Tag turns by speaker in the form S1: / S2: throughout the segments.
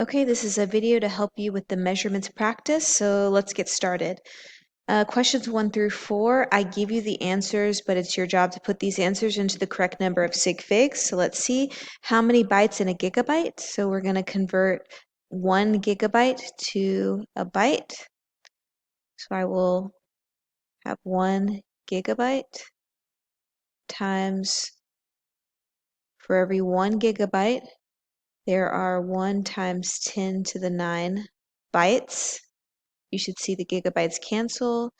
S1: Okay, this is a video to help you with the measurements practice, so let's get started. Questions 1 through 4, I give you the answers, but it's your job to put these answers into the correct number of sig figs. So let's see how many bytes in a gigabyte. So we're going to convert 1 gigabyte to a byte. So I will have 1 gigabyte times, for every 1 gigabyte, there are 1 times 10 to the 9 bytes. You should see the gigabytes cancel.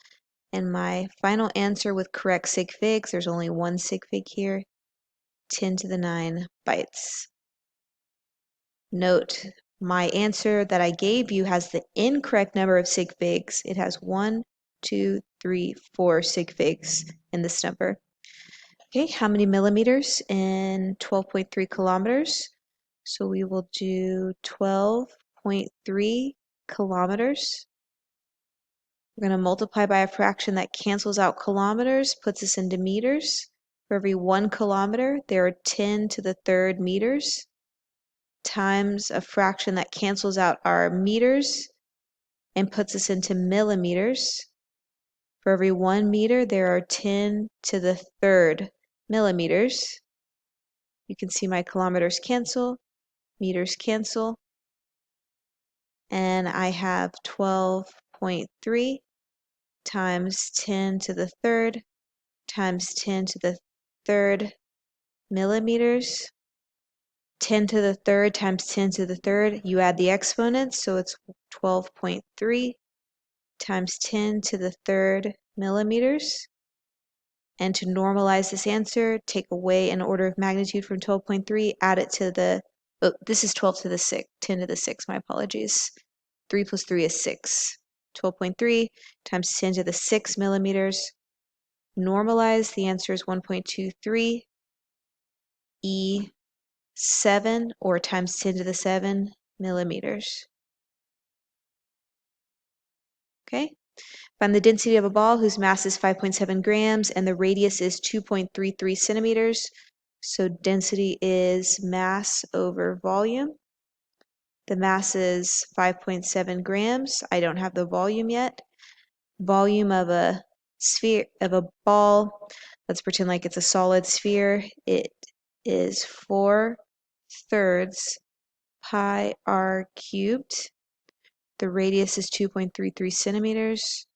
S1: And my final answer with correct sig figs, there's only one sig fig here, 10 to the 9 bytes. Note, my answer that I gave you has the incorrect number of sig figs. It has 1, 2, 3, 4 sig figs in this number. Okay, how many millimeters in 12.3 kilometers? So we will do 12.3 kilometers. We're going to multiply by a fraction that cancels out kilometers, puts us into meters. For every 1 kilometer, there are 10 to the third meters, times a fraction that cancels out our meters and puts us into millimeters. For every 1 meter, there are 10 to the third millimeters. You can see my kilometers cancel, meters cancel, and I have 12.3 times 10 to the third times 10 to the third millimeters. 10 to the third times 10 to the third, you add the exponents, so it's 12.3 times 10 to the third millimeters. And to normalize this answer, take away an order of magnitude from 12.3, add it to the, oh, this is 12 to the 6, 10 to the 6, my apologies. 3 plus 3 is 6. 12.3 times 10 to the 6 millimeters. Normalize, the answer is 1.23 E7, or times 10 to the 7 millimeters. Okay? Find the density of a ball whose mass is 5.7 grams and the radius is 2.33 centimeters. So density is mass over volume. The mass is 5.7 grams. I don't have the volume yet. Volume of a sphere, of a ball, let's pretend like it's a solid sphere. It is 4/3 pi r cubed. The radius is 2.33 centimeters.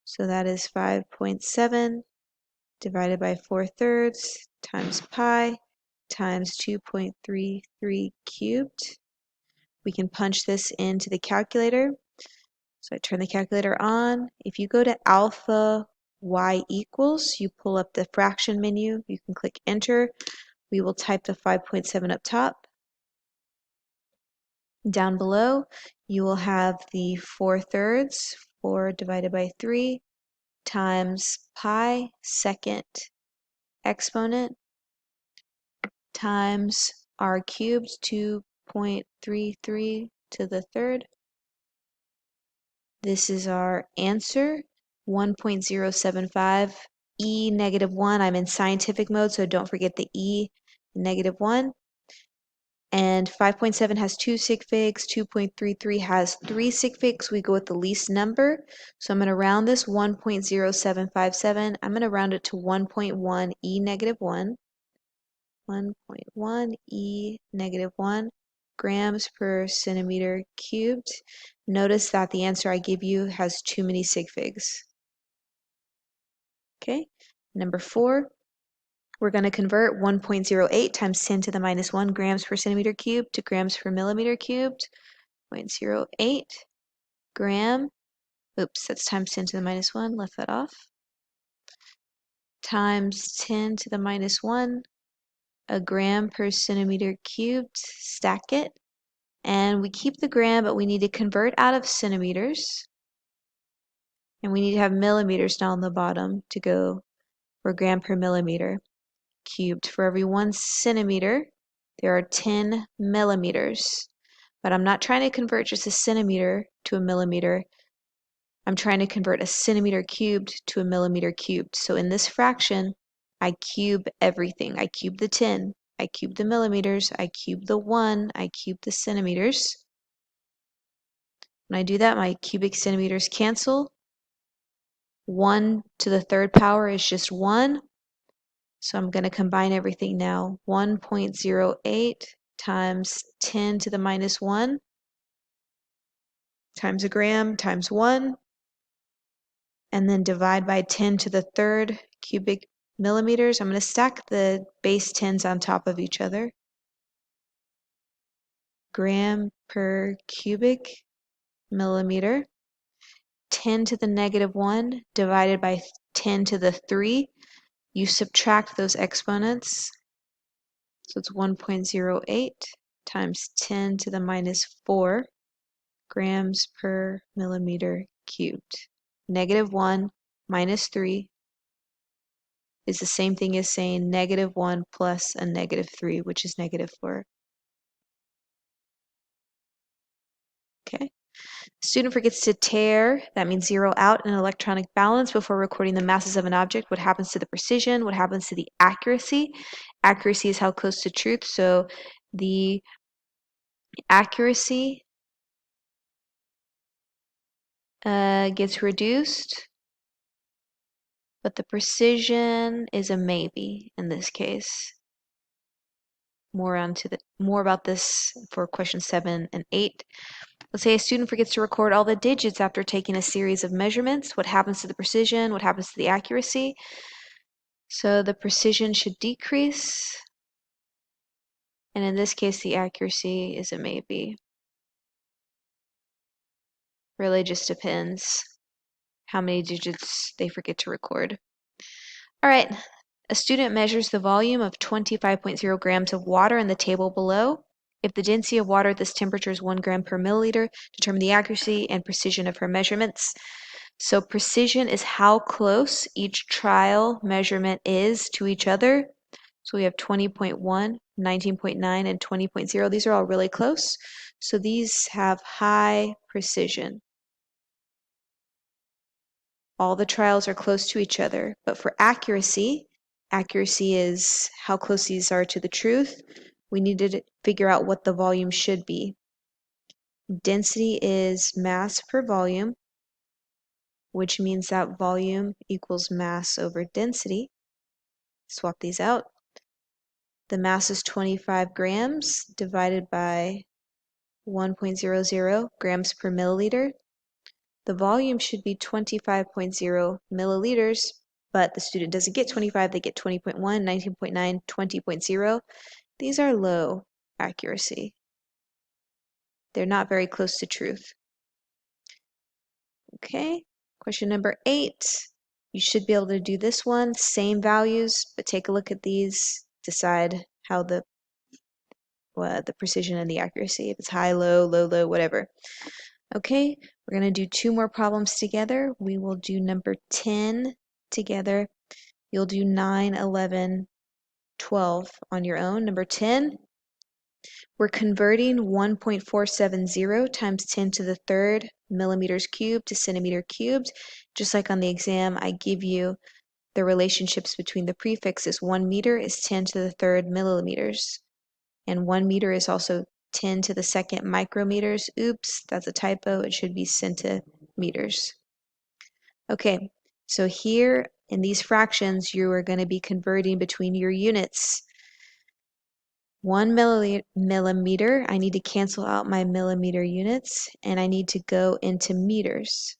S1: So that is 5.7 divided by 4/3 times pi times 2.33 cubed. We can punch this into the calculator. So I turn the calculator on. If you go to alpha y equals, you pull up the fraction menu, you can click enter. We will type the 5.7 up top. Down below, you will have the 4/3, 4 divided by 3, times pi second exponent times r cubed, 2.33 to the third. This is our answer, 1.075 e negative 1. I'm in scientific mode, so don't forget the e negative 1. And 5.7 has 2 sig figs, 2.33 has 3 sig figs. We go with the least number. So I'm going to round this 1.0757. I'm going to round it to 1.1 e negative 1. 1.1 e negative 1 grams per centimeter cubed. Notice that the answer I give you has too many sig figs. Okay, number 4. We're going to convert 1.08 times 10 to the minus 1 grams per centimeter cubed to grams per millimeter cubed. 0.08 gram, oops, that's times 10 to the minus 1, left that off, times 10 to the minus 1, a gram per centimeter cubed, stack it, and we keep the gram, but we need to convert out of centimeters, and we need to have millimeters down the bottom to go for gram per millimeter cubed. For every 1 centimeter, there are 10 millimeters. But I'm not trying to convert just a centimeter to a millimeter. I'm trying to convert a centimeter cubed to a millimeter cubed. So in this fraction, I cube everything. I cube the 10, I cube the millimeters, I cube the 1, I cube the centimeters. When I do that, my cubic centimeters cancel. 1 to the third power is just 1. So I'm going to combine everything now. 1.08 times 10 to the minus 1 times a gram times 1, and then divide by 10 to the third cubic millimeters. I'm going to stack the base 10s on top of each other. Gram per cubic millimeter. 10 to the negative 1 divided by 10 to the 3. You subtract those exponents. So it's 1.08 times 10 to the minus 4 grams per millimeter cubed. Negative 1 minus 3 is the same thing as saying negative 1 plus a negative 3, which is negative 4. Okay. Student forgets to tare, that means zero out an electronic balance before recording the masses of an object. What happens to the precision? What happens to the accuracy? Accuracy is how close to truth, so the accuracy gets reduced, but the precision is a maybe in this case. More about this for question 7 and 8. Let's say a student forgets to record all the digits after taking a series of measurements. What happens to the precision? What happens to the accuracy? So the precision should decrease, and in this case the accuracy is a maybe. Really just depends how many digits they forget to record. All right, a student measures the volume of 25.0 grams of water in the table below. If the density of water at this temperature is 1 gram per milliliter, determine the accuracy and precision of her measurements. So precision is how close each trial measurement is to each other. So we have 20.1, 19.9, and 20.0. These are all really close. So these have high precision. All the trials are close to each other. But for accuracy, accuracy is how close these are to the truth. We need to figure out what the volume should be. Density is mass per volume, which means that volume equals mass over density. Swap these out. The mass is 25 grams divided by 1.00 grams per milliliter. The volume should be 25.0 milliliters, but the student doesn't get 25, they get 20.1, 19.9, 20.0. These are low accuracy. They're not very close to truth. Okay, question number 8. You should be able to do this one, same values, but take a look at these, decide how the precision and the accuracy, if it's high, low, low, low, whatever. Okay, we're going to do 2 more problems together. We will do number 10 together. You'll do 9, 11, 12 on your own. Number 10, we're converting 1.470 times 10 to the third millimeters cubed to centimeter cubed. Just like on the exam, I give you the relationships between the prefixes. 1 meter is 10 to the third millimeters, and 1 meter is also 10 to the second micrometers. Oops, that's a typo. It should be centimeters. Okay, so here in these fractions, you are going to be converting between your units. 1 millimeter, I need to cancel out my millimeter units, and I need to go into meters.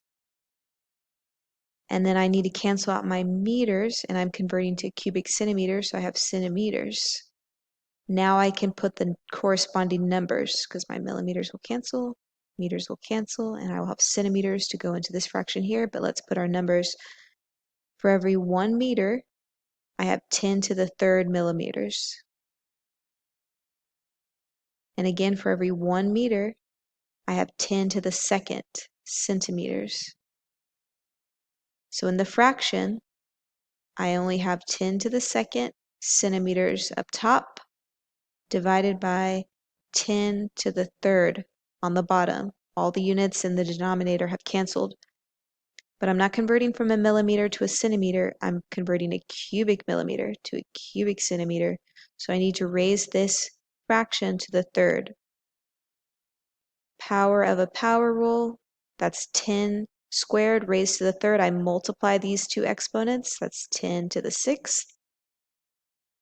S1: And then I need to cancel out my meters, and I'm converting to cubic centimeters, so I have centimeters. Now I can put the corresponding numbers, because my millimeters will cancel, meters will cancel, and I will have centimeters to go into this fraction here, but let's put our numbers. For every 1 meter, I have 10 to the third millimeters. And again, for every 1 meter, I have 10 to the second centimeters. So in the fraction, I only have 10 to the second centimeters up top, divided by 10 to the third on the bottom. All the units in the denominator have canceled. But I'm not converting from a millimeter to a centimeter. I'm converting a cubic millimeter to a cubic centimeter. So I need to raise this fraction to the third. power of a power rule, that's 10 squared raised to the third. I multiply these two exponents, that's 10 to the sixth.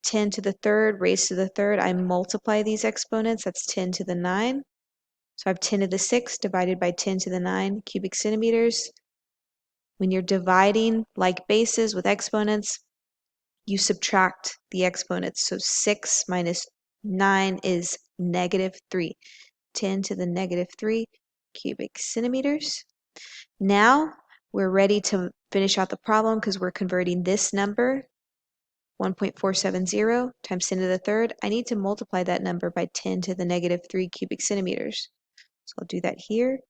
S1: 10 to the third raised to the third, I multiply these exponents, that's 10 to the 9. So I have 10 to the 6 divided by 10 to the 9 cubic centimeters. When you're dividing like bases with exponents, you subtract the exponents. So 6 minus 9 is -3. 10 to the -3 cubic centimeters. Now we're ready to finish out the problem because we're converting this number, 1.470 times 10 to the third. I need to multiply that number by 10 to the -3 cubic centimeters. So I'll do that here,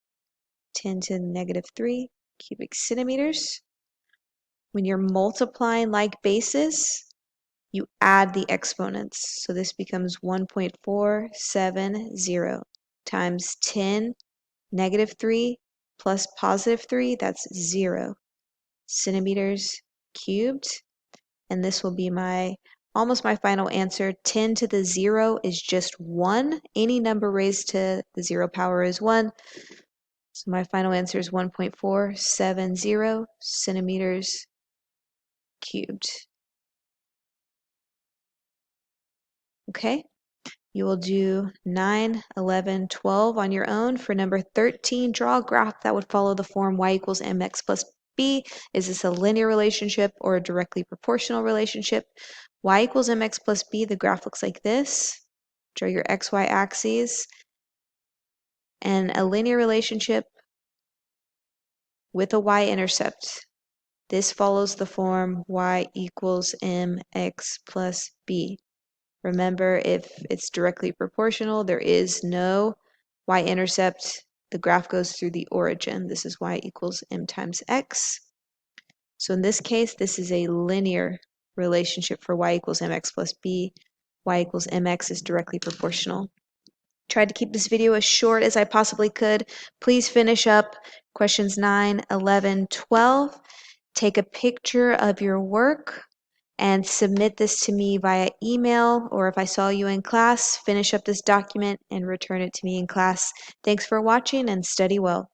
S1: 10 to the -3 cubic centimeters. When you're multiplying like bases, you add the exponents. So this becomes 1.470 times 10 -3 plus +3, that's 0 centimeters cubed. And this will be almost my final answer. 10 to the 0 is just 1. Any number raised to the 0 power is 1. So my final answer is 1.470 centimeters cubed. Okay, you will do 9, 11, 12 on your own. For number 13, draw a graph that would follow the form y equals mx plus b. Is this a linear relationship or a directly proportional relationship? Y equals mx plus b, the graph looks like this. Draw your xy axes. And a linear relationship with a y-intercept. This follows the form y equals mx plus b. Remember, if it's directly proportional, there is no y-intercept. The graph goes through the origin. This is y equals m times x. So in this case, this is a linear relationship for y equals mx plus b. Y equals mx is directly proportional. Tried to keep this video as short as I possibly could. Please finish up questions 9, 11, 12. Take a picture of your work and submit this to me via email, or if I saw you in class, finish up this document and return it to me in class. Thanks for watching and study well.